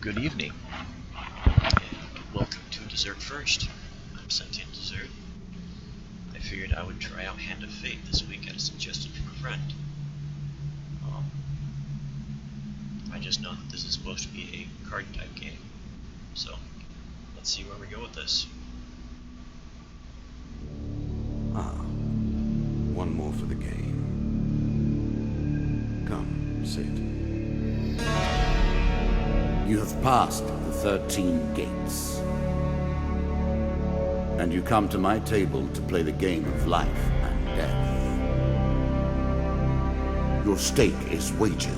Good evening, and welcome to Dessert First. I'm Sentient Dessert. I figured I would try out Hand of Fate this week at a suggestion from a friend. Um, I just know that this is supposed to be a card type game, so let's see where we go with this. One more for the game. Come, sit. You have passed the 13 gates. And you come to my table to play the game of life and death. Your stake is wagered.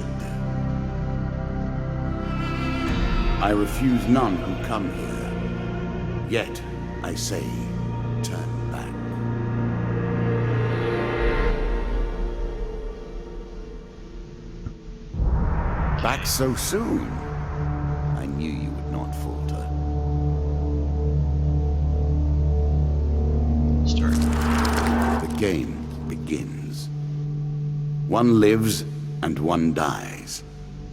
I refuse none who come here. Yet, I say, turn back. Back so soon? I knew you would not falter. Start. The game begins. One lives and one dies.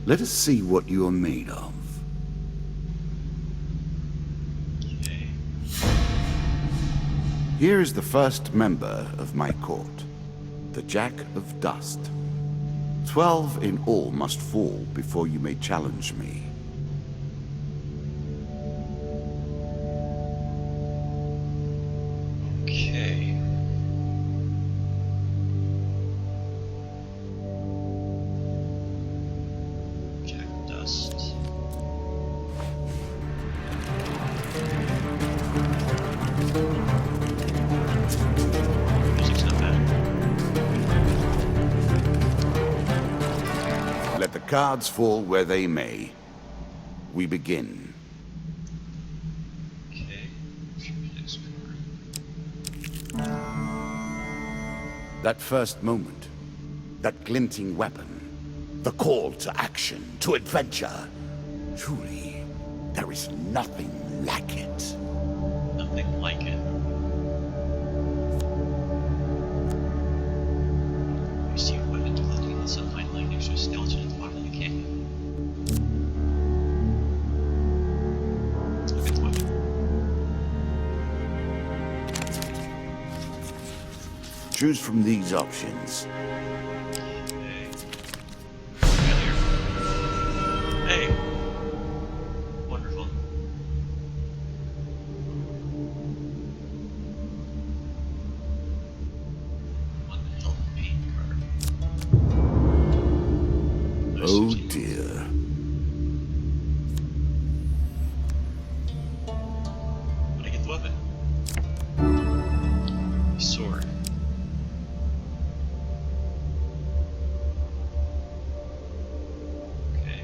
Let us see what you are made of. Okay. Here is the first member of my court, the Jack of Dust. 12 in all must fall before you may challenge me. Okay. Jack of Dust. Music's not bad. Let the cards fall where they may. We begin. Okay. Next card. That first moment, that glinting weapon, the call to action, to adventure. Truly, there is nothing like it. Nothing like it. You see what went into letting the sunlight lying next to a skeleton at the bottom of the canyon. Look at the weapon. Choose from these options. Hey. Failure. Hey. Wonderful. One health pain card. Oh dear. When I get the weapon. Sword. Okay.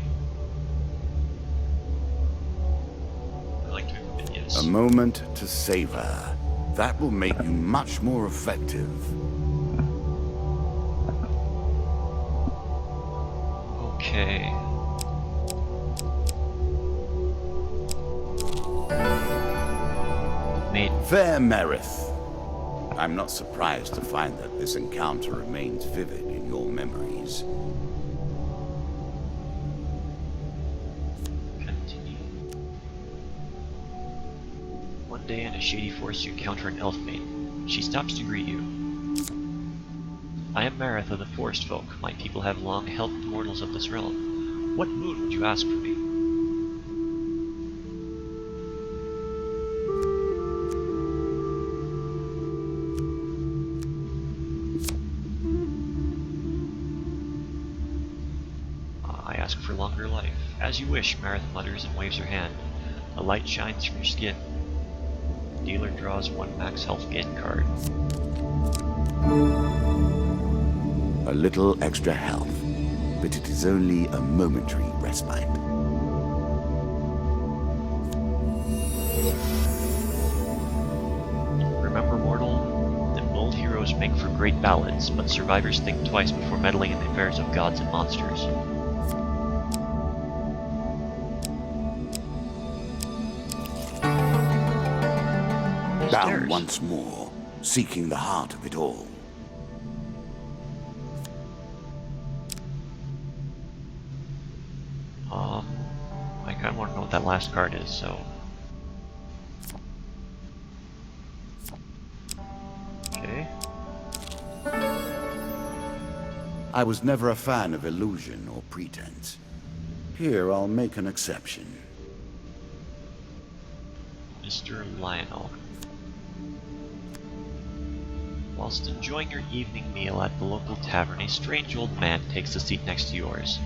I like to equip it, yes. A moment to savor. That will make you much more effective. Okay. Made. Fair Merith. I'm not surprised to find that this encounter remains vivid in your memories. Continue. One day in a shady forest you encounter an elf maiden. She stops to greet you. I am Marith of the Forest Folk. My people have long helped the mortals of this realm. What boon would you ask for me? I ask for longer life. As you wish, Marith mutters and waves her hand. A light shines from your skin. Dealer draws one max health gain card. A little extra health, but it is only a momentary respite. Remember, mortal, that bold heroes make for great ballads, but survivors think twice before meddling in the affairs of gods and monsters. Down Stairs. once more, seeking the heart of it all. kind of want to know what that last card is, so... Okay. I was never a fan of illusion or pretense. Here, I'll make an exception. Mr. Lionel. Whilst enjoying your evening meal at the local tavern, a strange old man takes the seat next to yours.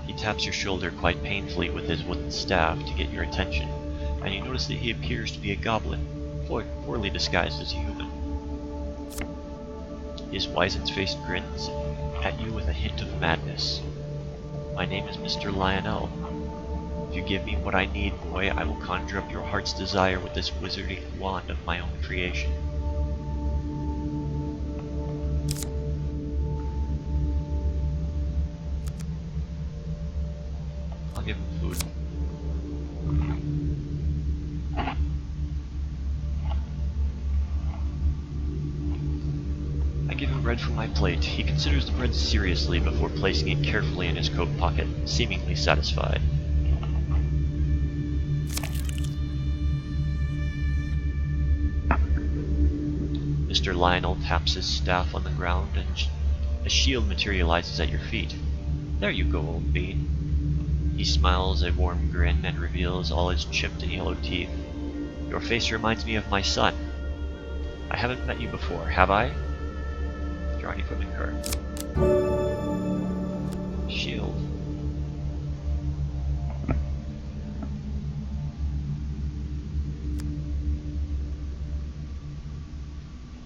He taps your shoulder quite painfully with his wooden staff to get your attention, and you notice that he appears to be a goblin, poorly disguised as a human. His wizened face grins at you with a hint of madness. My name is Mr. Lionel. If you give me what I need, boy, I will conjure up your heart's desire with this wizarding wand of my own creation. I'll give him food. I give him bread from my plate. He considers the bread seriously before placing it carefully in his coat pocket, seemingly satisfied. Mr. Lionel taps his staff on the ground and a shield materializes at your feet. There you go, old bean. He smiles a warm grin and reveals all his chipped and yellow teeth. Your face reminds me of my son. I haven't met you before, have I? Draw an equipment card. Shield.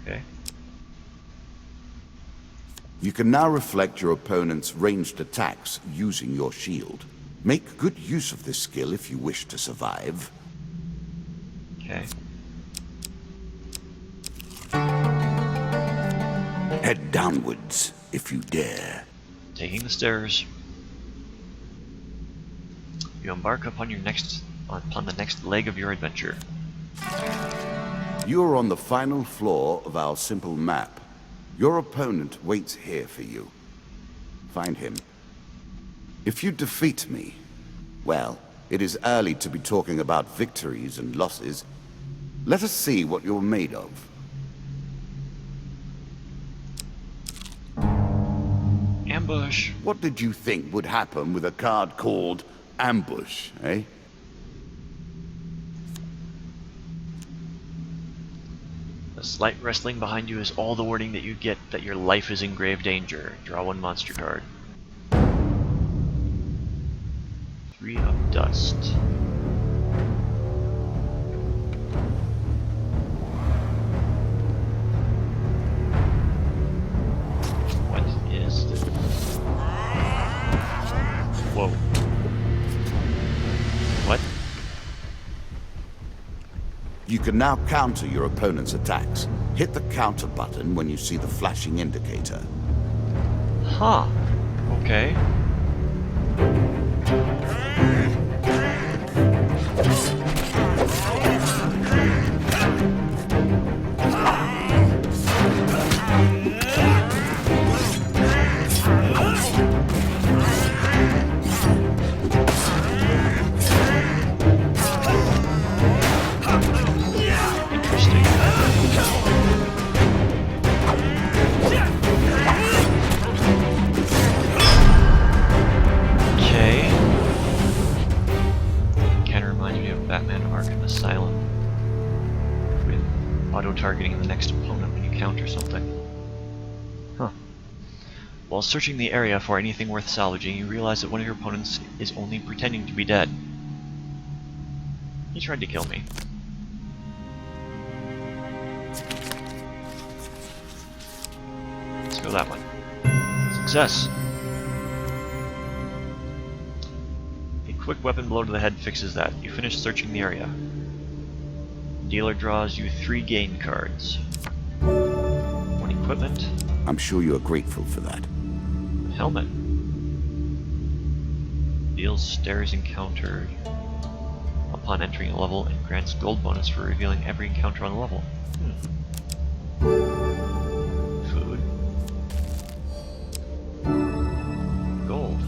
Okay. You can now reflect your opponent's ranged attacks using your shield. Make good use of this skill if you wish to survive. Okay. Head downwards, if you dare. Taking the stairs. You embark upon the next leg of your adventure. You are on the final floor of our simple map. Your opponent waits here for you. Find him. If you defeat me, well, it is early to be talking about victories and losses. Let us see what you're made of. Ambush. What did you think would happen with a card called Ambush, eh? The slight rustling behind you is all the warning that you get that your life is in grave danger. Draw one monster card. 3 of dust. What is this? Whoa. What? You can now counter your opponent's attacks. Hit the counter button when you see the flashing indicator. Huh. Okay. Interesting. Okay. Kind of reminds me of Batman Arkham Asylum, with auto-targeting the next opponent when you counter something. Huh. While searching the area for anything worth salvaging, you realize that one of your opponents is only pretending to be dead. He tried to kill me. Let's go that one. Success! A quick weapon blow to the head fixes that. You finish searching the area. Dealer draws you 3 gain cards. 1 equipment. I'm sure you are grateful for that. Helmet. Deals stairs encountered upon entering a level and grants gold bonus for revealing every encounter on the level. Food. Gold.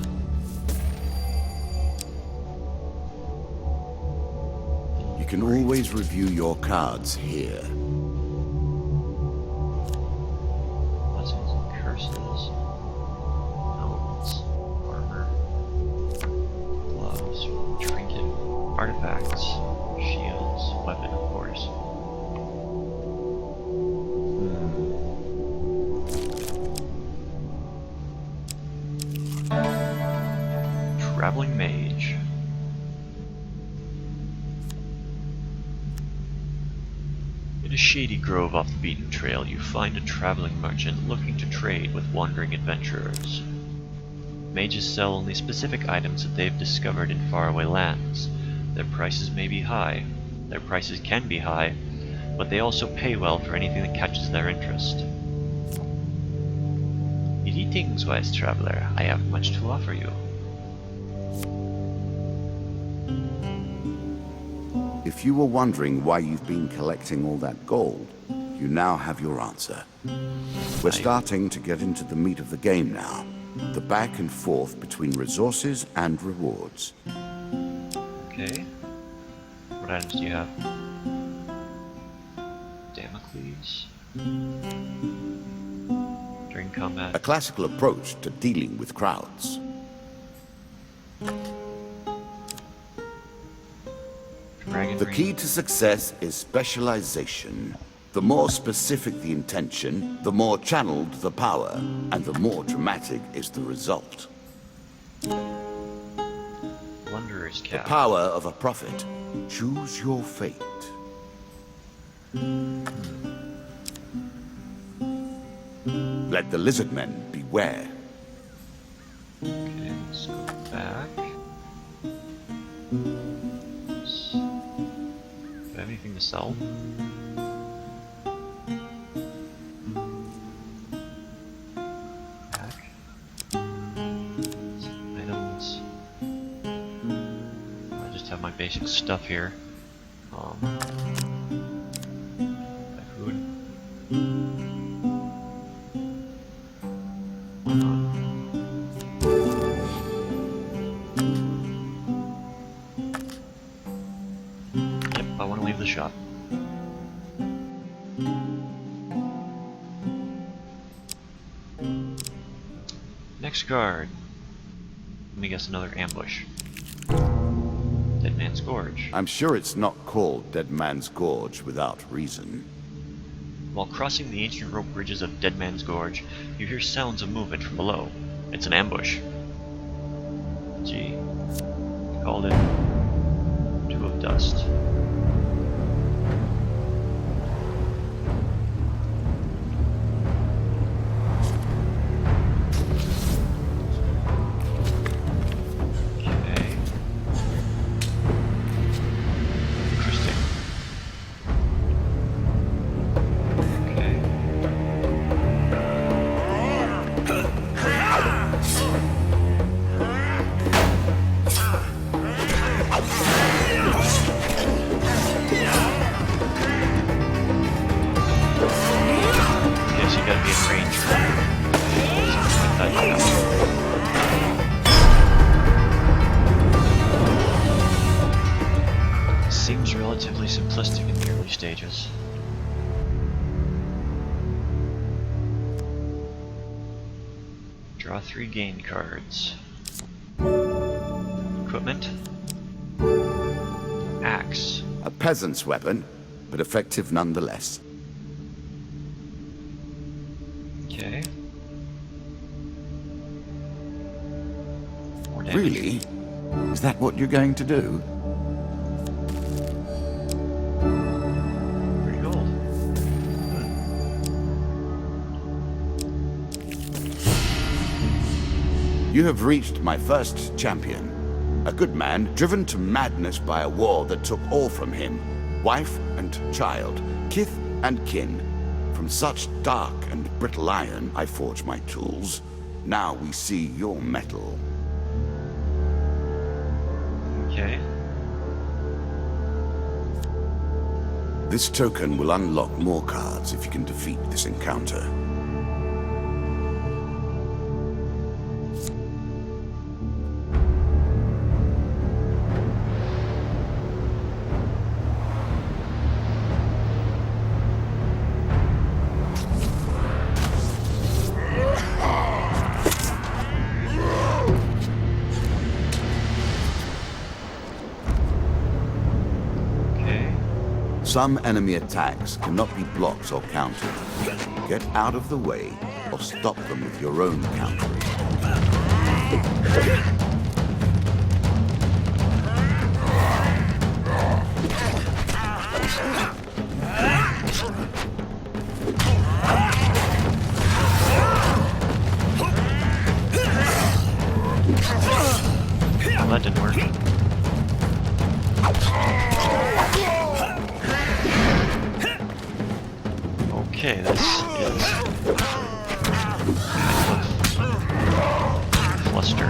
can always review your cards here. Blessings and curses. Helmets. Armor. Gloves. Trinket. Artifacts. Shields. Weapon, of course. Traveling Mage. In a shady grove off the beaten trail, you find a traveling merchant looking to trade with wandering adventurers. Mages sell only specific items that they've discovered in faraway lands. Their prices may be high. Their prices can be high, but they also pay well for anything that catches their interest. Greetings, wise traveler. I have much to offer you. If you were wondering why you've been collecting all that gold, you now have your answer. We're starting to get into the meat of the game now. The back and forth between resources and rewards. Okay. What items do you have? Damocles. During combat. A classical approach to dealing with crowds. The key to success is specialization. The more specific the intention, the more channeled the power, and the more dramatic is the result. Wanderer's The Cap. power of a prophet. Choose your fate. Let the lizard men beware. Okay, let's go back. Do I have anything to sell? Back. Items. I just have my basic stuff here. My food. Why not? Yep, I want to leave the shop. Next card. Let me guess, another ambush. Dead Man's Gorge. I'm sure it's not called Dead Man's Gorge without reason. While crossing the ancient rope bridges of Dead Man's Gorge, you hear sounds of movement from below. It's an ambush. Gee. Called it Two of Dust. Okay. Interesting. Okay. Guess you gotta be in range. Something like that, yeah. Seems relatively simplistic in the early stages. Draw 3 gain cards. Equipment. Axe. A peasant's weapon, but effective nonetheless. Okay. More damage. Really? Is that what you're going to do? 3 gold. You have reached my first champion. A good man driven to madness by a war that took all from him. Wife and child, kith and kin. From such dark and brittle iron I forge my tools. Now we see your metal. Okay. This token will unlock more cards if you can defeat this encounter. Some enemy attacks cannot be blocked or countered. Get out of the way or stop them with your own counters. Well, that didn't work. Okay, this is fluster.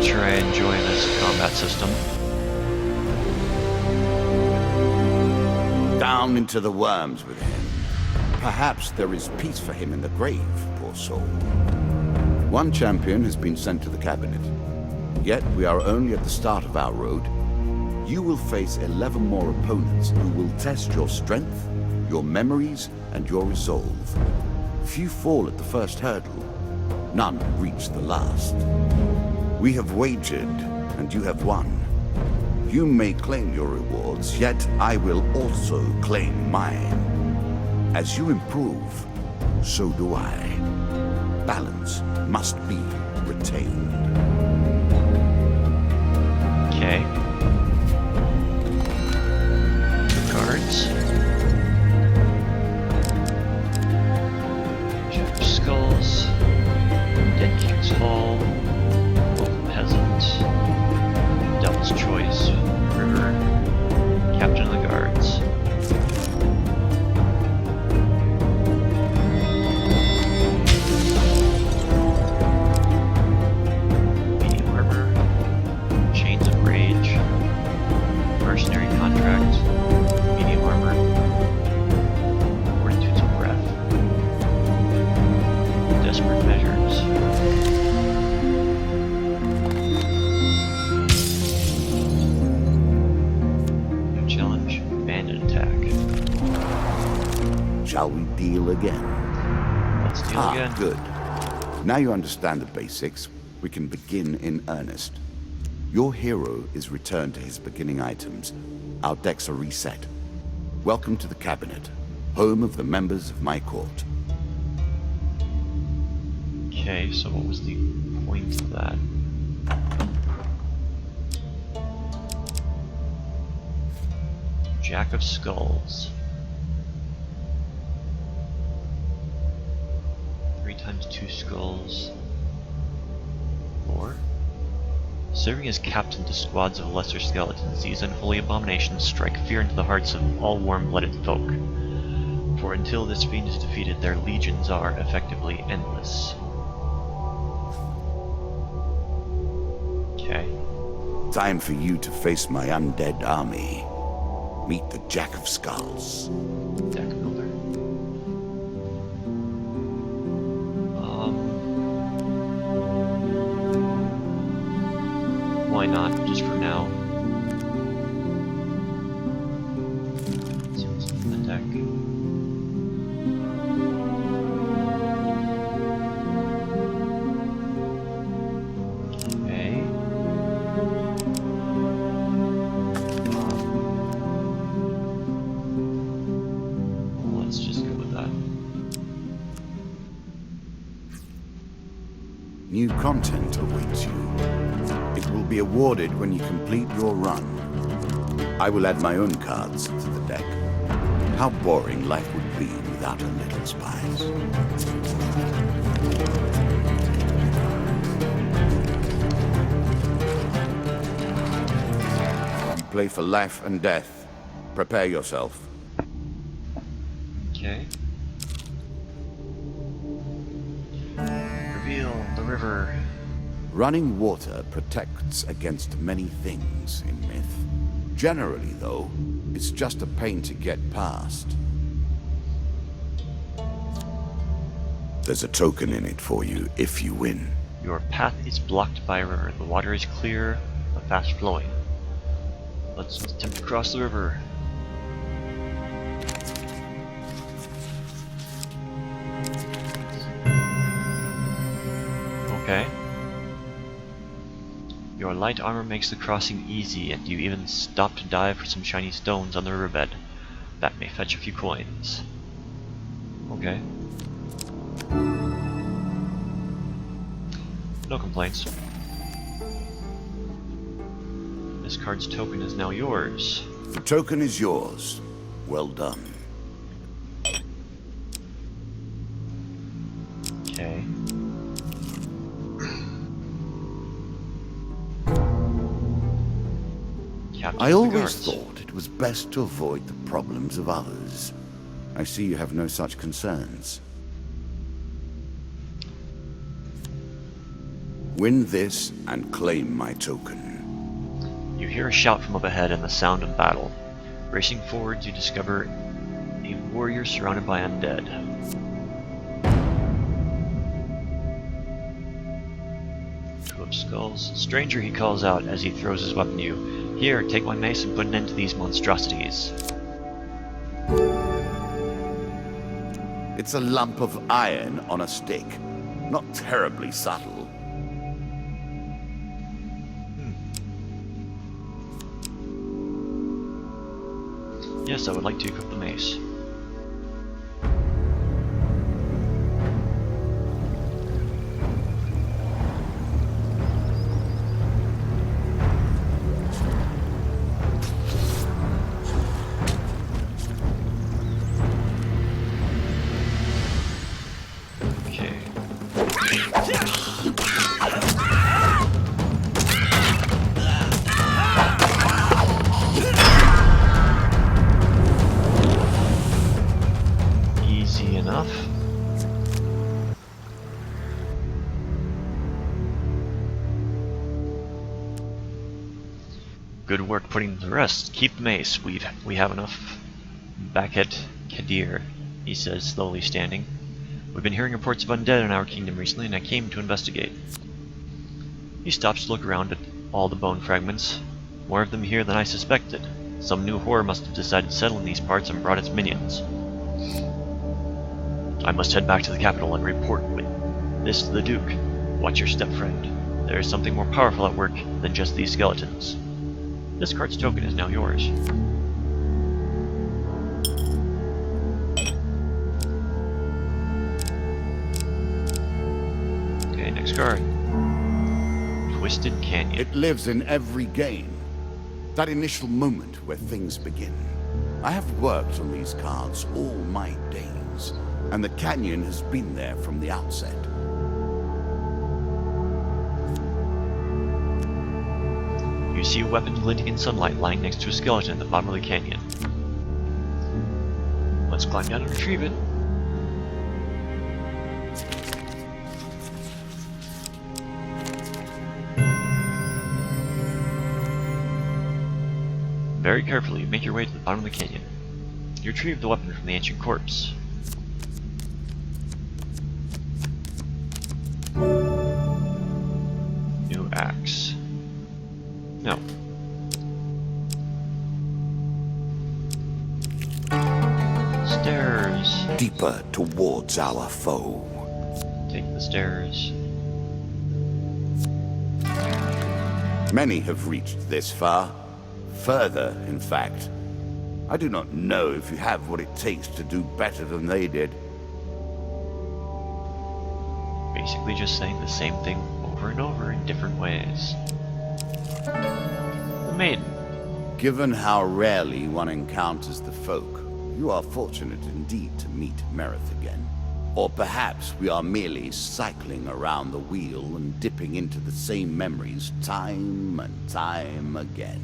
Sure I enjoy this combat system. Down into the worms with him. Perhaps there is peace for him in the grave, poor soul. One champion has been sent to the cabinet. Yet we are only at the start of our road. You will face 11 more opponents who will test your strength, your memories, and your resolve. Few fall at the first hurdle. None reach the last. We have wagered, and you have won. You may claim your rewards, yet I will also claim mine. As you improve, so do I. Balance must be retained. Okay. Cards. Jack of Skulls. Dead King's Fall. Peasant, Devil's Choice, River, Captain of the Guards. Medium Armor, Chains of Rage, Mercenary Contract, Medium Armor, Fortitudes of Breath, Desperate Measures. Shall we deal again? Let's deal again. Good. Now you understand the basics. We can begin in earnest. Your hero is returned to his beginning items. Our decks are reset. Welcome to the cabinet, home of the members of my court. Okay, so what was the point of that? Jack of Skulls. 3 times 2 skulls. 4. Serving as captain to squads of lesser skeletons, these unholy abominations strike fear into the hearts of all warm-blooded folk. For until this fiend is defeated, their legions are effectively endless. Okay. Time for you to face my undead army. Meet the Jack of Skulls. Deck builder. Why not? Just for now. See what's in the deck. Okay. Let's just go with that. New content awaits you. It will be awarded when you complete your run. I will add my own cards to the deck. How boring life would be without a little spice. play for life and death. Prepare yourself. Okay. Reveal the river. Running water protects against many things in myth. Generally, though, it's just a pain to get past. There's a token in it for you if you win. Your path is blocked by a river. The water is clear, but fast flowing. Let's attempt to cross the river. Okay. Your light armor makes the crossing easy, and you even stop to dive for some shiny stones on the riverbed. That may fetch a few coins. Okay. No complaints. This card's token is now yours. The token is yours. Well done. Okay. I always thought it was best to avoid the problems of others. I see you have no such concerns. Win this and claim my token. You hear a shout from up ahead and the sound of battle. Racing forwards, you discover a warrior surrounded by undead. Two of skulls. Stranger, he calls out as he throws his weapon at you. Here, take my mace and put an end to these monstrosities. It's a lump of iron on a stick. Not terribly subtle. Yes, I would like to equip the mace. Good work putting them to rest. Keep the mace. We have enough. Back at Kadir, he says, slowly standing. We've been hearing reports of undead in our kingdom recently, and I came to investigate. He stops to look around at all the bone fragments. More of them here than I suspected. Some new horror must have decided to settle in these parts and brought its minions. I must head back to the capital and report with this to the Duke. Watch your step, friend. There is something more powerful at work than just these skeletons. This card's token is now yours. Okay, next card. Twisted Canyon. It lives in every game. That initial moment where things begin. I have worked on these cards all my days, and the canyon has been there from the outset. You see a weapon glinting in sunlight lying next to a skeleton at the bottom of the canyon. Let's climb down and retrieve it. Very carefully, make your way to the bottom of the canyon. You retrieve the weapon from the ancient corpse. New axe. No. Stairs. Deeper towards our foe. Take the stairs. Many have reached this far. Further, in fact. I do not know if you have what it takes to do better than they did. Basically just saying the same thing over and over in different ways. The maiden. Given how rarely one encounters the folk, you are fortunate indeed to meet Merith again. Or perhaps we are merely cycling around the wheel and dipping into the same memories time and time again.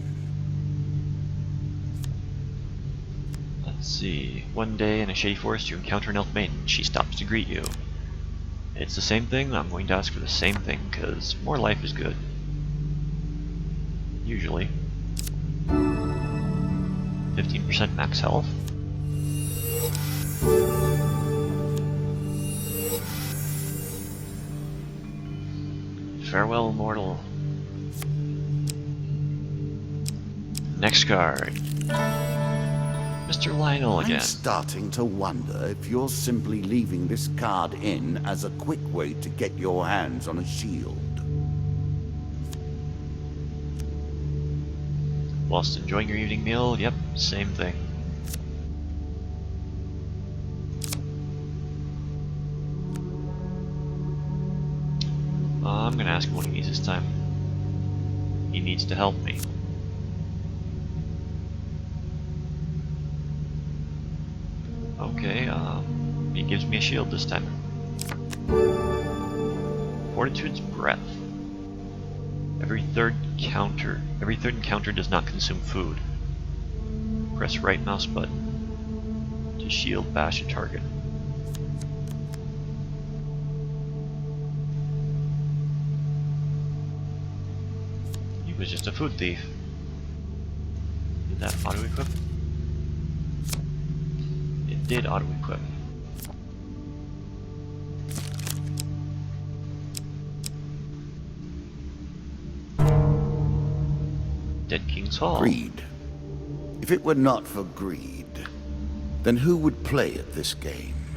Let's see. One day in a shady forest you encounter an elf maiden. She stops to greet you. It's the same thing. I'm going to ask for the same thing, because more life is good. Usually. 15% max health. Farewell, mortal. Next card. Mr. Lionel again. I'm starting to wonder if you're simply leaving this card in as a quick way to get your hands on a shield. Whilst enjoying your evening meal, yep, same thing. I'm gonna ask him what he needs this time. He needs to help me. Okay, he gives me a shield this time. Fortitude's Breath. Every third encounter does not consume food. Press right mouse button to shield bash a target. He was just a food thief. Did that auto-equip? It did auto-equip. Dead King's Hall. Greed. If it were not for greed, then who would play at this game?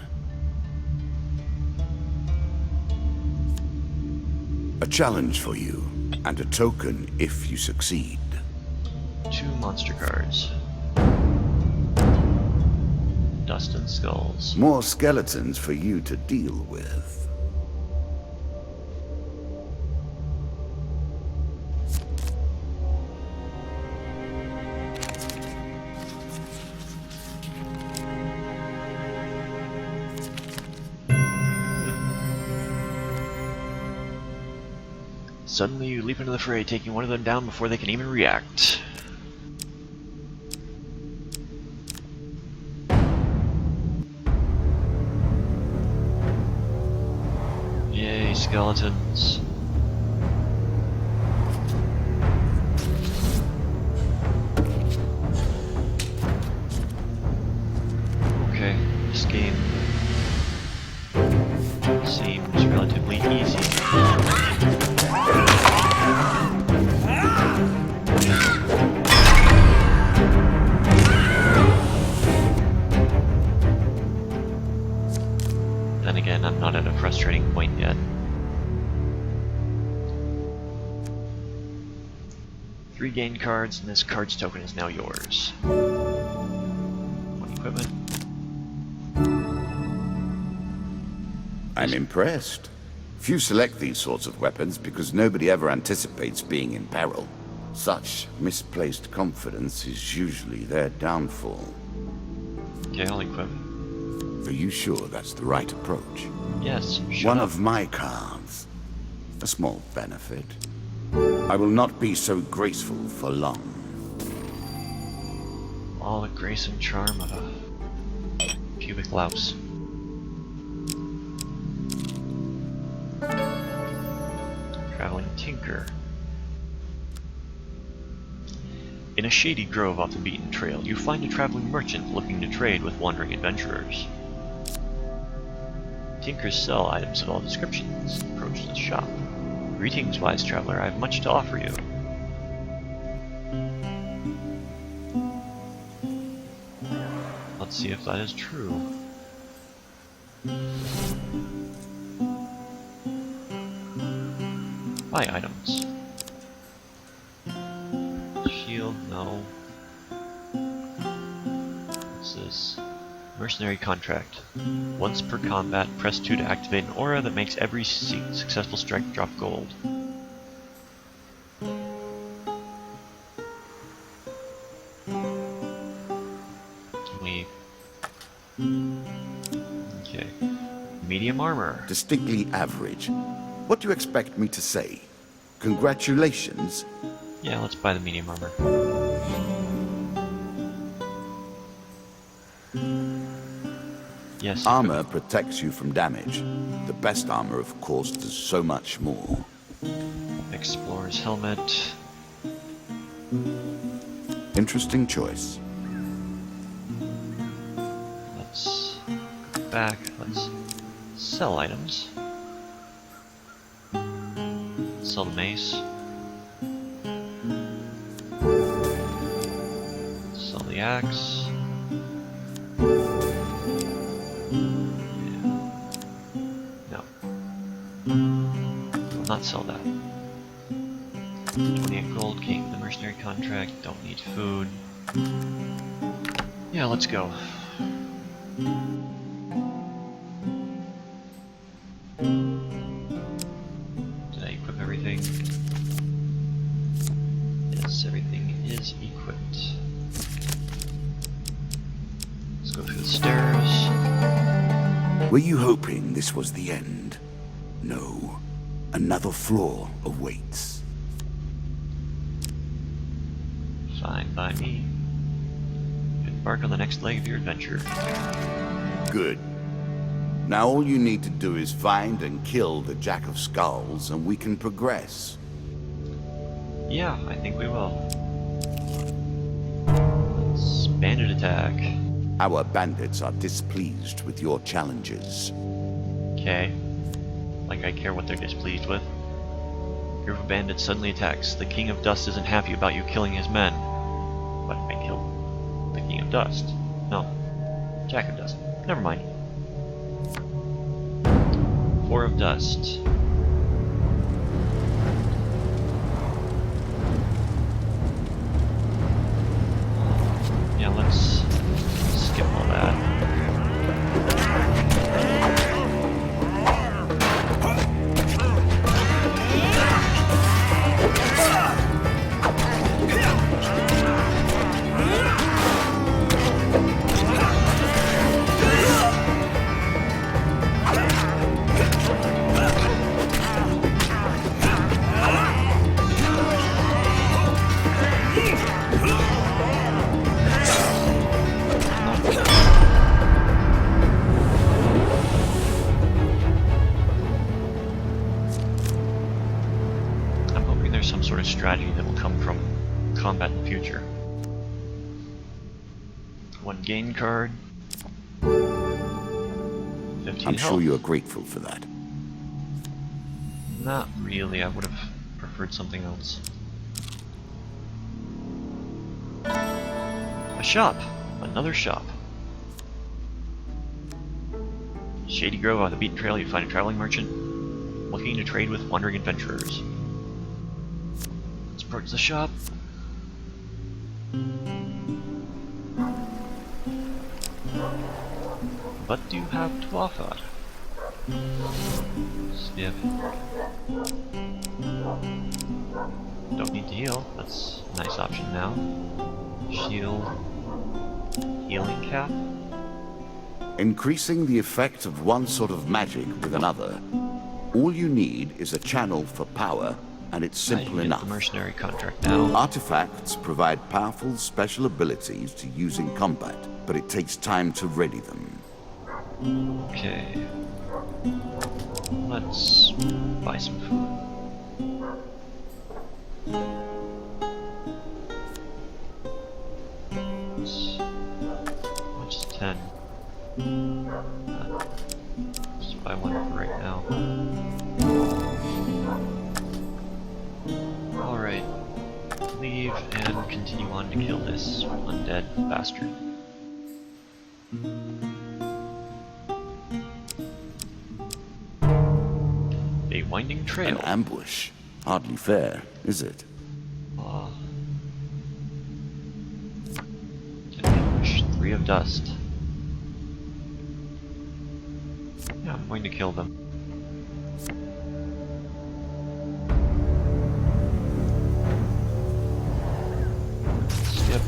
A challenge for you, and a token if you succeed. 2 monster cards. Dust and Skulls. More skeletons for you to deal with. Suddenly you leap into the fray, taking one of them down before they can even react. Yay, skeletons. Okay, this game seems relatively easy. Then again, I'm not at a frustrating point yet. 3 gain cards, and this card's token is now yours. 1 equipment. I'm impressed. Few select these sorts of weapons because nobody ever anticipates being in peril. Such misplaced confidence is usually their downfall. Okay, I'll equip. Are you sure that's the right approach? Yes, shut One up. of my cards. A small benefit. I will not be so graceful for long. All the grace and charm of a pubic louse. Traveling Tinker. In a shady grove off the beaten trail, you find a traveling merchant looking to trade with wandering adventurers. Tinkers sell items of all descriptions. Approach the shop. Greetings, wise traveler. I have much to offer you. Let's see if that is true. Buy items. Shield, no. What's this? Mercenary contract. Once per combat, press 2 to activate an aura that makes every successful strike drop gold. Can we... Okay. Medium armor. Distinctly average. What do you expect me to say? Congratulations? Yeah, let's buy the medium armor. Yes. Armor protects you from damage. The best armor, of course, does so much more. Explorer's helmet. Interesting choice. Let's go back. Let's sell items. Sell the mace. Sell the axe. No. Will not sell that. 28 gold, came with the mercenary contract, don't need food. Yeah, let's go. Did I equip everything? Yes, everything is equipped. Let's go through the stairs. Were you hoping this was the end? No. Another floor awaits. Fine by me. Embark on the next leg of your adventure. Good. Now all you need to do is find and kill the Jack of Skulls, and we can progress. Yeah, I think we will. Let's bandit attack. Our bandits are displeased with your challenges. Okay. Like I care what they're displeased with. Group of bandits suddenly attacks. The King of Dust isn't happy about you killing his men. But I killed the King of Dust. No. Jack of Dust. Never mind. 4 of Dust. Yeah, let's skip all that. Some sort of strategy that will come from combat in the future. 1 gain card. 15 I'm health. sure you are grateful for that. Not really, I would have preferred something else. A shop! Another shop. Shady Grove, on the beaten trail, you find a traveling merchant looking to trade with wandering adventurers. Let's approach the shop. What do you have to offer? Sniff. Don't need to heal. That's a nice option now. Shield. Healing cap. Increasing the effect of one sort of magic with another. All you need is a channel for power, and it's simple enough. The mercenary contract now. Artifacts provide powerful special abilities to use in combat, but it takes time to ready them. Okay. Let's buy some food. How much is 10? Just buy one for right now. Alright. Leave and continue on to kill this undead bastard. A winding trail. An ambush. Hardly fair, is it? Ah. An ambush. 3 of dust. Yeah, I'm going to kill them. Skip.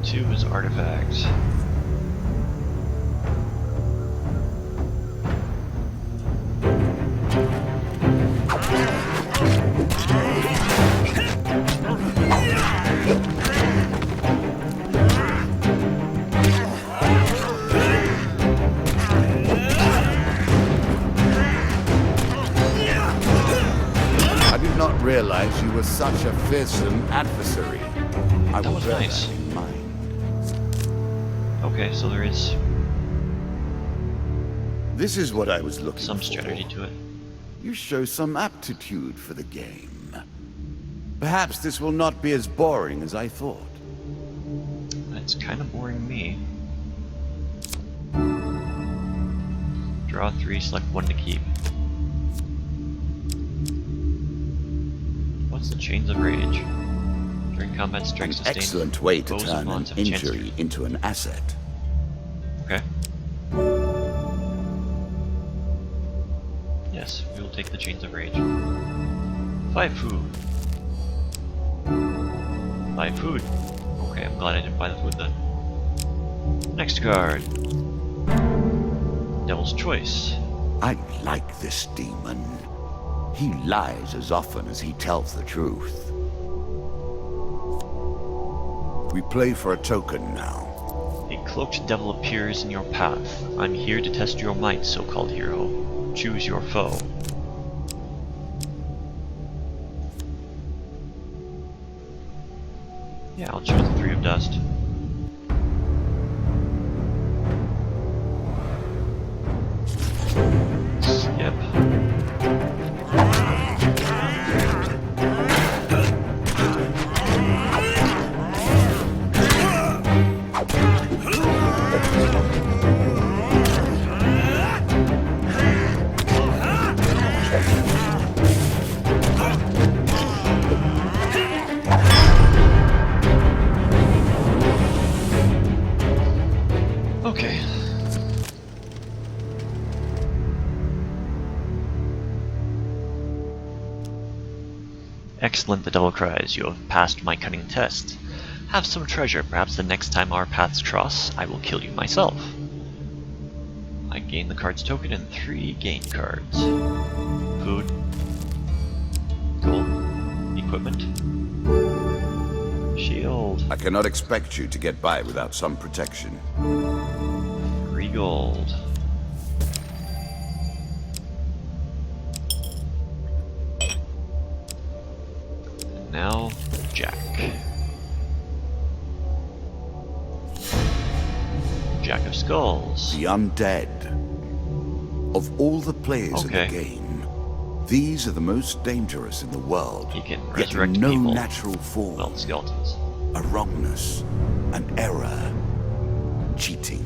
2 is artifacts. realize you were such a fearsome adversary. I That will was bear nice. that in mind. Okay, so there is This is what I was looking some for. strategy to it. You show some aptitude for the game. Perhaps this will not be as boring as I thought. It's kind of boring me. Draw 3, select 1 to keep. What's the Chains of Rage? During combat, strike An sustained. excellent way to foes and turn an mons have chance to- injury into an asset. Okay. Yes, we will take the Chains of Rage. 5 food. 5 food. Okay, I'm glad I didn't buy the food then. Next card. Devil's Choice. I like this demon. He lies as often as he tells the truth. We play for a token now. A cloaked devil appears in your path. I'm here to test your might, so-called hero. Choose your foe. Yeah, I'll choose the 3 of Dust. Skip. Okay. Excellent, the devil cries. You have passed my cunning test. Have some treasure. Perhaps the next time our paths cross, I will kill you myself. I gain the card's token and 3 gain cards. Food. Gold. Equipment. Shield. I cannot expect you to get by without some protection. 3 gold. And now, Jack. Jack of Skulls. The undead. Of all the players in Okay. the game, these are the most dangerous in the world. He can Yet in resurrect no people. natural form. Well, skeletons. A wrongness, an error, cheating.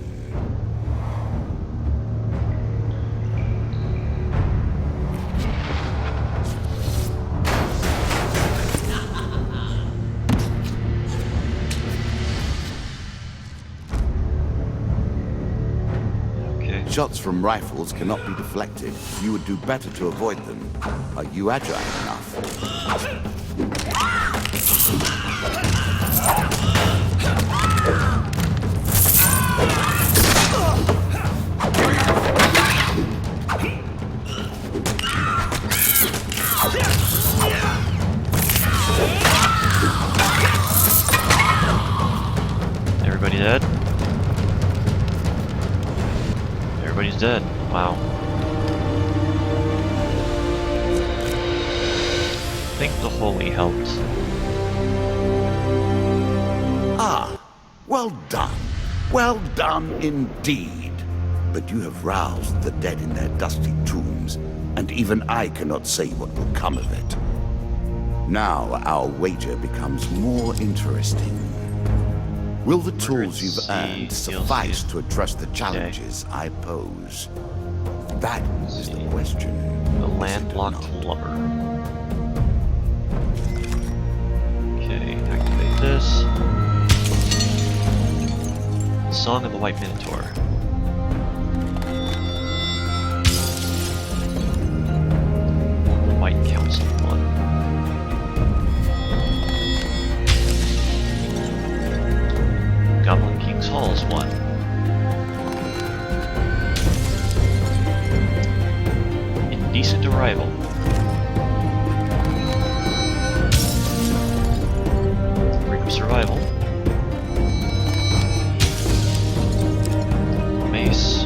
Okay. Shots from rifles cannot be deflected. You would do better to avoid them. Are you agile enough? Everybody dead? Everybody's dead. Wow. I think the holy helped. Ah, well done. Well done indeed. But you have roused the dead in their dusty tombs, and even I cannot say what will come of it. Now our wager becomes more interesting. Will the tools you've earned suffice to address the challenges I pose? That is the question. The is it or landlocked not? lover. Okay, activate this. Song of the White Minotaur. The White Council one. Goblin King's Hall's one. Indecent Arrival. Brink of Survival. Mace.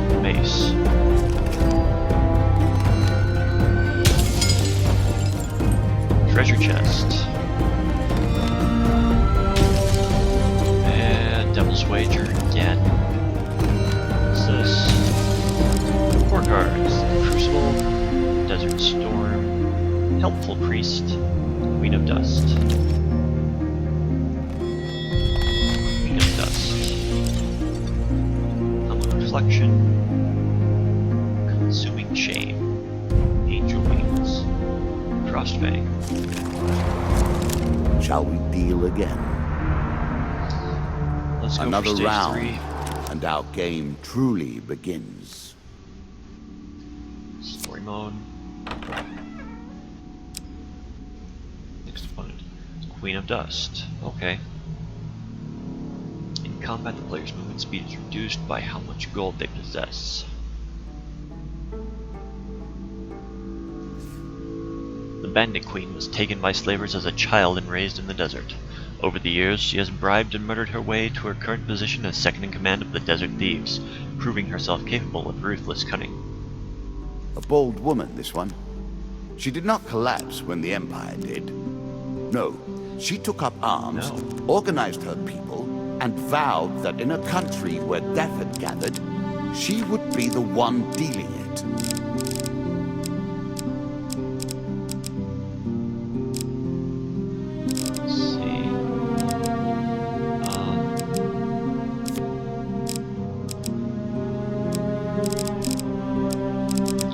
treasure chest. And Devil's Wager again. What's this? 4 cards. Crucible, Desert Storm, Helpful Priest, Queen of Dust. Queen of Dust. Helm of Reflection. Consuming Chain. Angel Wings. Frostfang. Shall we deal again? Let's go Another for stage round, 3. and our game truly begins. Story mode. Next opponent. Queen of Dust. Okay. In combat, the player's movement speed is reduced by how much gold they possess. The Bandit Queen was taken by slavers as a child and raised in the desert. Over the years, she has bribed and murdered her way to her current position as second in command of the Desert Thieves, proving herself capable of ruthless cunning. A bold woman, this one. She did not collapse when the Empire did. No, she took up arms, organized her people, and vowed that in a country where death had gathered, she would be the one dealing it. Let's see.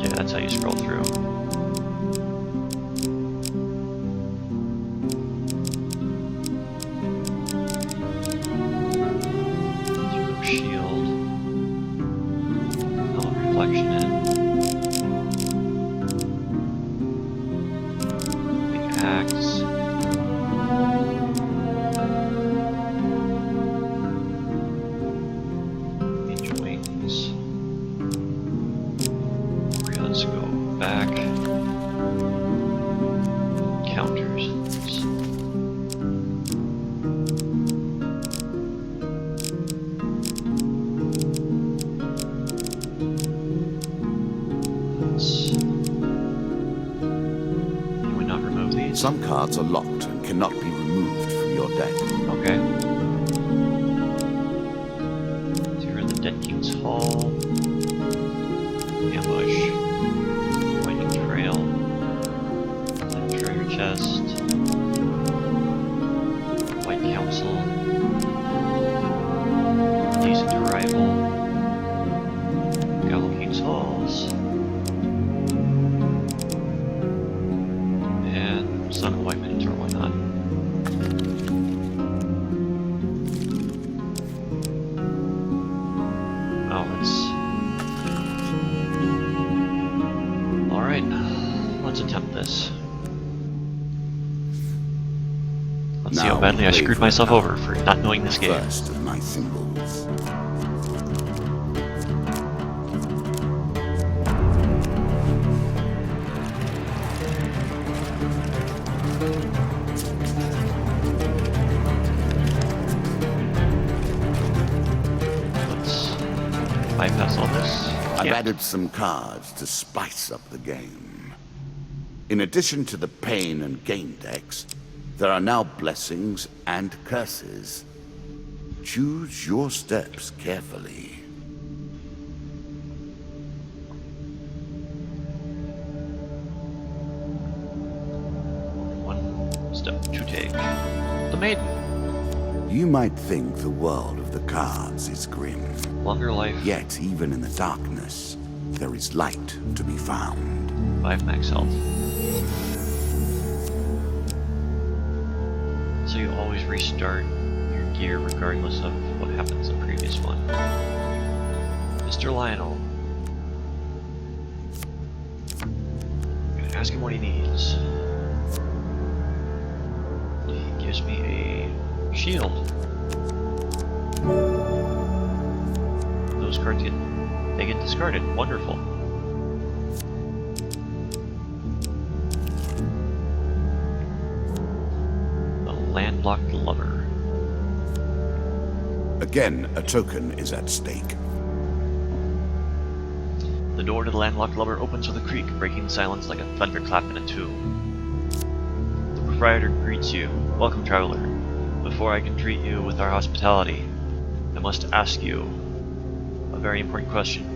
Yeah, that's how you scroll through. Shield. Reflection in. Big axe. Angel wings. Okay, let's go back. Counters. You would not remove these? Some cards are locked and cannot be removed from your deck. Okay. So you're in the Dead King's Hall. Ambush. Winding Trail. Treasure Chest. White Council. Decent Arrival. Gallow King's Halls. And Son of White Minotaur, why not? Alright, let's attempt this. Let's see how badly I screwed myself over for not knowing this game. First of my symbols. Let's bypass all this. I've Can't. added some cards to spice up the game. In addition to the pain and gain decks, there are now blessings and curses. Choose your steps carefully. One step to take. The Maiden. You might think the world of the cards is grim. Longer life. Yet, even in the darkness, there is light to be found. 5 max health. So you always restart your gear regardless of what happens in the previous one. Mr. Lionel. I'm gonna ask him what he needs. He gives me a shield. Those cards get discarded. Wonderful. The Landlocked Lover. Again, a token is at stake. The door to the Landlocked Lover opens with a creak, breaking silence like a thunderclap in a tomb. The proprietor greets you. Welcome, traveler. Before I can treat you with our hospitality, I must ask you a very important question.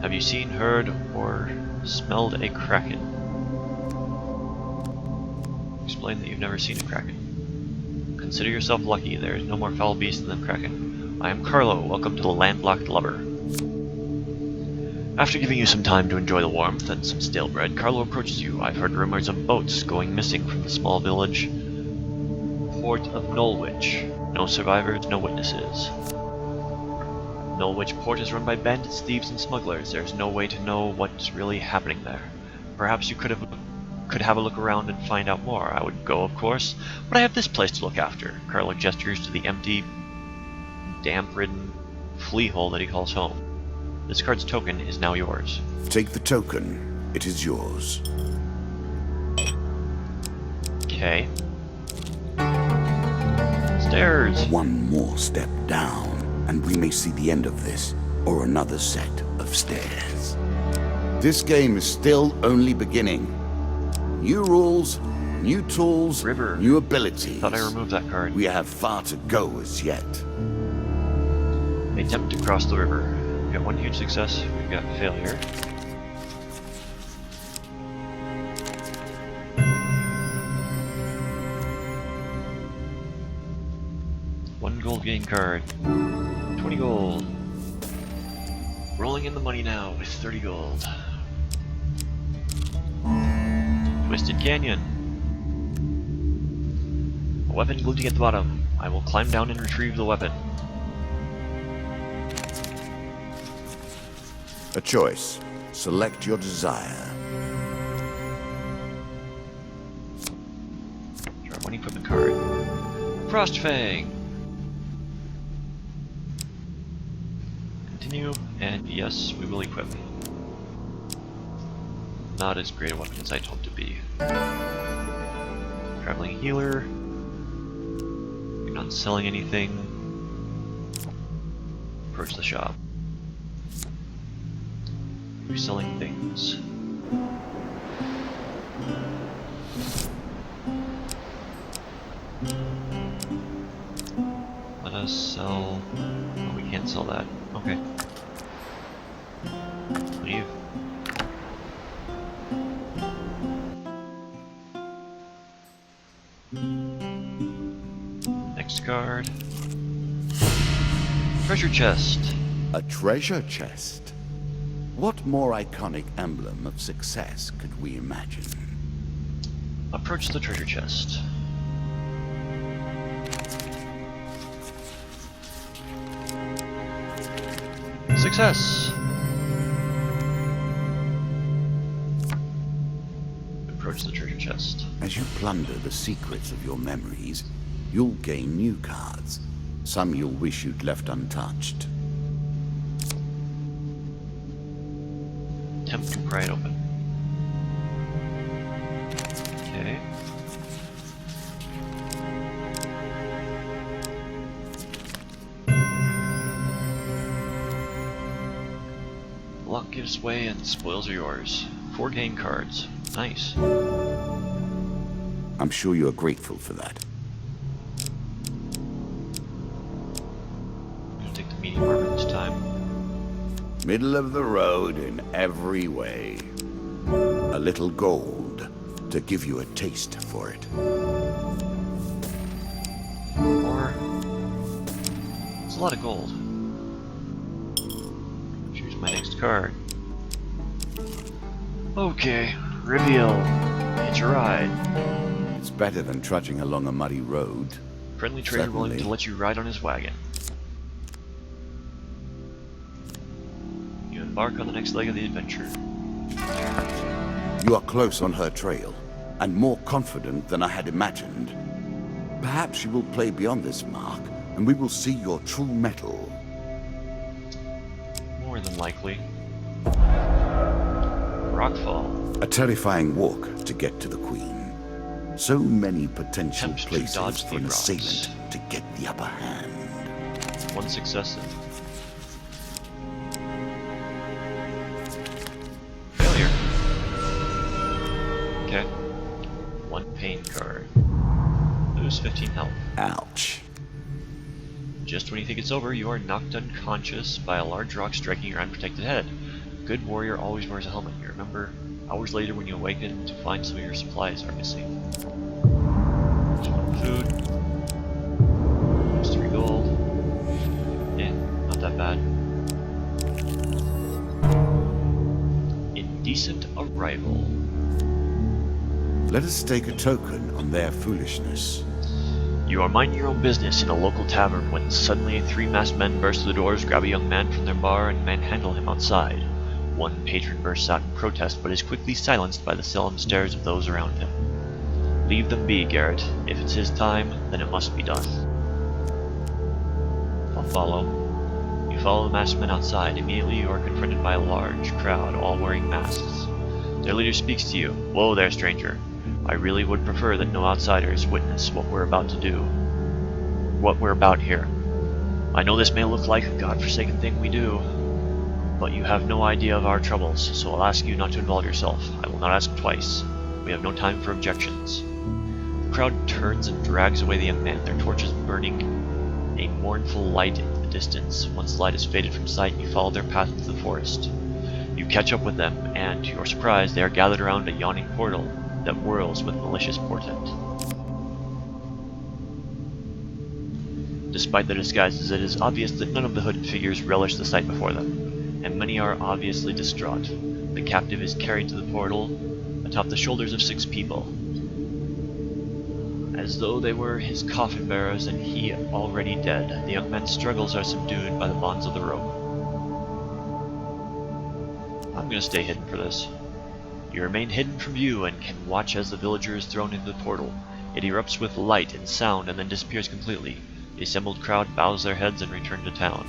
Have you seen, heard, or smelled a kraken? Explain that you've never seen a kraken. Consider yourself lucky. There is no more foul beast than the kraken. I am Carlo. Welcome to the landlocked lover. After giving you some time to enjoy the warmth and some stale bread, Carlo approaches you. I've heard rumors of boats going missing from the small village port of Norwich. No survivors, no witnesses. Norwich port is run by bandits, thieves, and smugglers. There's no way to know what's really happening there. Perhaps you could have a look around and find out more. I would go, of course, but I have this place to look after. Carlo gestures to the empty, damp-ridden flea hole that he calls home. This card's token is now yours. Take the token. It is yours. Okay. Stairs! One more step down, and we may see the end of this, or another set of stairs. This game is still only beginning. New rules, new tools, River. new abilities. Thought I removed that card. We have far to go as yet. Attempt to cross the river. We've got one huge success, we've got failure. One gold gain card. 20 gold. Rolling in the money now with 30 gold. Twisted Canyon. A weapon glinting at the bottom. I will climb down and retrieve the weapon. A choice. Select your desire. Draw one equipment card. Frostfang! Continue, and yes, we will equip. Not as great a weapon as I'd hoped to be. Traveling healer. You're not selling anything. Approach the shop. You're selling things. Let us sell... Oh, we can't sell that. Okay. Leave. Next card. Treasure chest. A treasure chest. What more iconic emblem of success could we imagine? Approach the treasure chest. Success! Approach the treasure chest. As you plunder the secrets of your memories, you'll gain new cards. Some you'll wish you'd left untouched. Attempt to pry it open. Okay. Luck gives way and spoils are yours. 4 gain cards. Nice. I'm sure you're grateful for that. I'm gonna take the medium armor this time. Middle of the road in every way. A little gold to give you a taste for it. Or... It's a lot of gold. Choose my next card. Okay, reveal. Hitch a ride. It's better than trudging along a muddy road. Friendly trader willing to Certainly. let you ride on his wagon. You embark on the next leg of the adventure. You are close on her trail, and more confident than I had imagined. Perhaps you will play beyond this mark, and we will see your true mettle. More than likely. Rockfall. A terrifying walk to get to the Queen. So many potential Attempt to places dodge for an the rocks. assailant to get the upper hand. 1 success and failure. Okay. 1 pain card. lose 15 health. Ouch. Just when you think it's over, you are knocked unconscious by a large rock striking your unprotected head. A good warrior always wears a helmet. You remember hours later when you awaken to find some of your supplies are missing. Just one food. Just 3 gold. Yeah, not that bad. Indecent arrival. Let us stake a token on their foolishness. You are minding your own business in a local tavern when suddenly 3 masked men burst through the doors, grab a young man from their bar, and manhandle him outside. One patron bursts out in protest, but is quickly silenced by the solemn stares of those around him. Leave them be, Garrett. If it's his time, then it must be done. I'll follow. You follow the masked men outside. Immediately you are confronted by a large crowd, all wearing masks. Their leader speaks to you. Whoa there, stranger. I really would prefer that no outsiders witness what we're about to do. What we're about here. I know this may look like a godforsaken thing we do, but you have no idea of our troubles, so I'll ask you not to involve yourself. I will not ask twice. We have no time for objections. The crowd turns and drags away the young man, their torches burning a mournful light in the distance. Once the light has faded from sight, you follow their path into the forest. You catch up with them, and to your surprise, they are gathered around a yawning portal that whirls with malicious portent. Despite their disguises, it is obvious that none of the hooded figures relish the sight before them, and many are obviously distraught. The captive is carried to the portal atop the shoulders of 6 people, as though they were his coffin bearers and he already dead. The young man's struggles are subdued by the bonds of the rope. I'm gonna stay hidden for this. You remain hidden from view and can watch as the villager is thrown into the portal. It erupts with light and sound and then disappears completely. The assembled crowd bows their heads and return to town.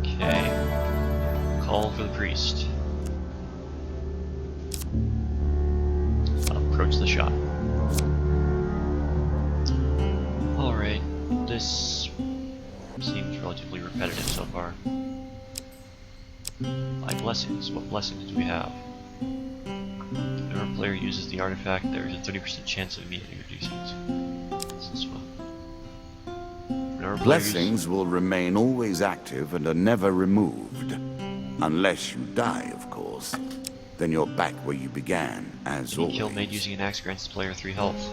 Okay. Call for the priest. Approach the shop. Alright, this seems relatively repetitive so far. Like blessings. What blessings do we have? Whenever a player uses the artifact, there is a 30% chance of immediately reducing it. What's this one? Blessings will remain always active and are never removed. Unless you die, of course. Then you're back where you began, as always. Any kill made using an axe grants the player 3 health.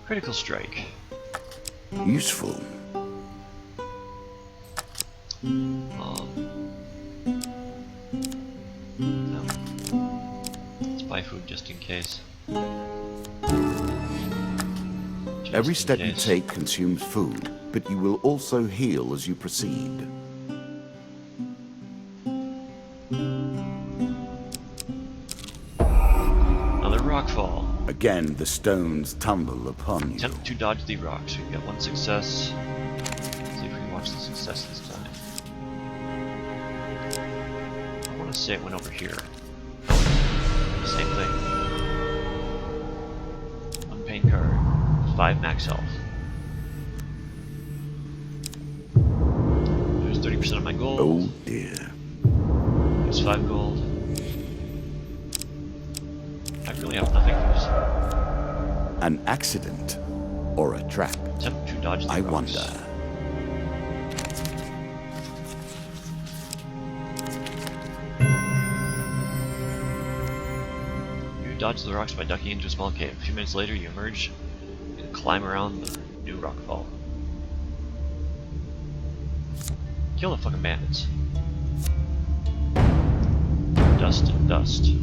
Critical strike. Useful. No. Let's buy food just in case. Every step you take consumes food, but you will also heal as you proceed. Another rockfall. Again, the stones tumble upon you. Attempt to dodge the rocks. We've got 1 success. Let's see if we can watch the success this time. I want to say it went over here. Same thing. Unpaid card. 5 max health. There's 30% of my gold. Oh dear. There's 5 gold. I really have nothing to lose. An accident or a trap? Attempt to dodge the I rocks. wonder. You dodge the rocks by ducking into a small cave. A few minutes later, you emerge and climb around the new rockfall. Kill the fucking bandits. Dust and dust.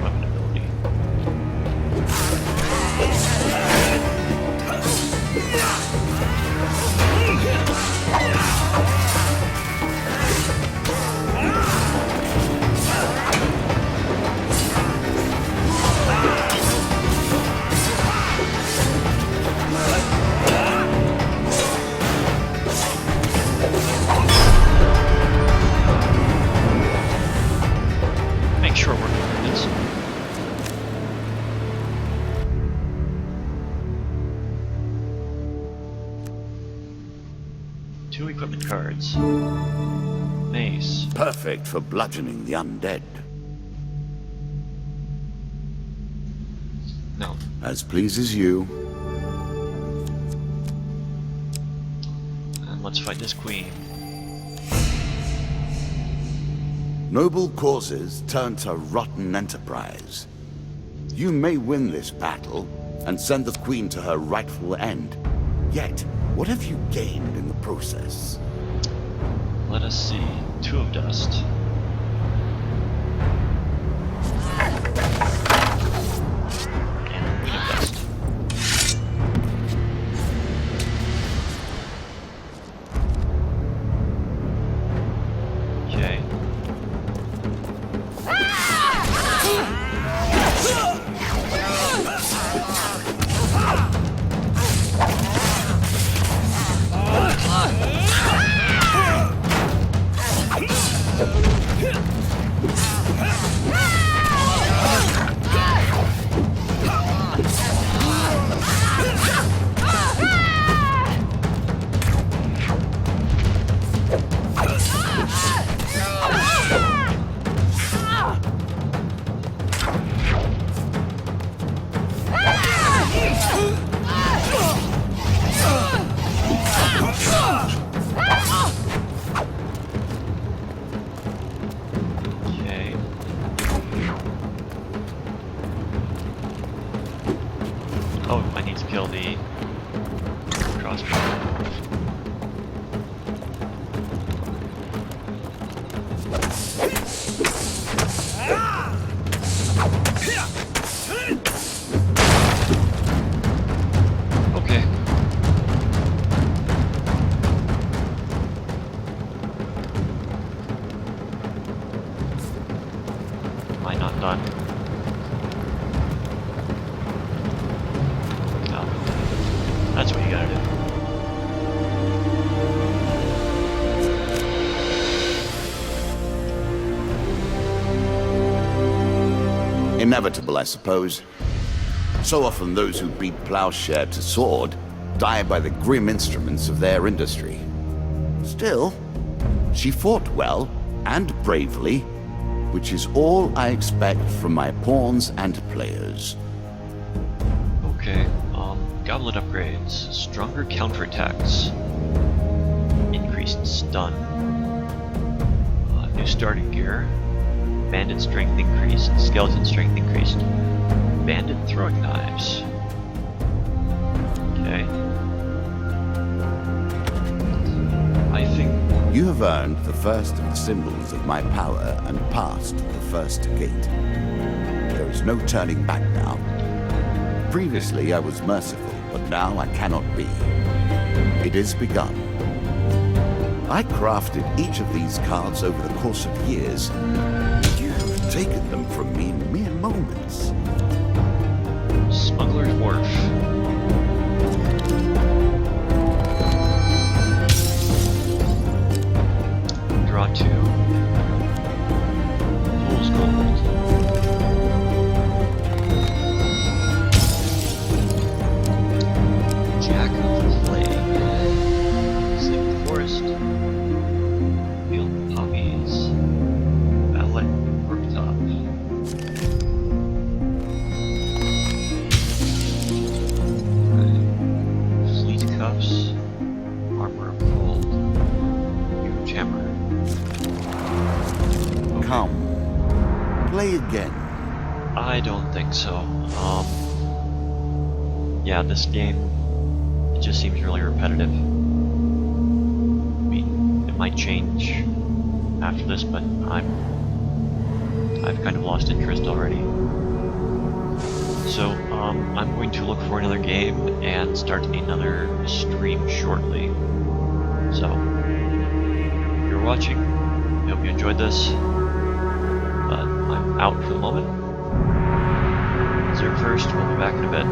Weapon ability. Make sure we're doing this. equipment cards. Mace. Perfect for bludgeoning the undead. No. As pleases you. And let's fight this queen. Noble causes turn to rotten enterprise. You may win this battle and send the queen to her rightful end. Yet, what have you gained in the process? Let us see. 2 of dust. And a queen of dust. Okay. Okay. Oh, I need to kill the crossbow. Okay. Am I not done? No. That's what you gotta do. Inevitable, I suppose. So often those who beat plowshare to sword die by the grim instruments of their industry. Still, she fought well and bravely, which is all I expect from my pawns and players. Okay, goblet upgrades. Stronger counterattacks. Increased stun. New starting gear. Bandit strength increased. Skeleton strength increased. Bandit throwing knives. Okay. I think... You have earned the first of the symbols of my power and passed the first gate. There is no turning back now. Previously I was merciful, but now I cannot be. It is begun. I crafted each of these cards over the course of years. You have taken them from me in mere moments. Smuggler's Wharf. Draw 2. Fool's Gold. Jack of Plague. Sleep Forest. Field Poppies. Ballet Worktop. Fleet Cuffs. Armor of Gold. Huge Hammer. Come. Play again. I don't think so. Yeah, this game, it just seems really repetitive. I mean, it might change after this, but I've kind of lost interest already. So, I'm going to look for another game and start another stream shortly. So, if you're watching, I hope you enjoyed this. But I'm out for the moment. Zerg first, we'll be back in a bit.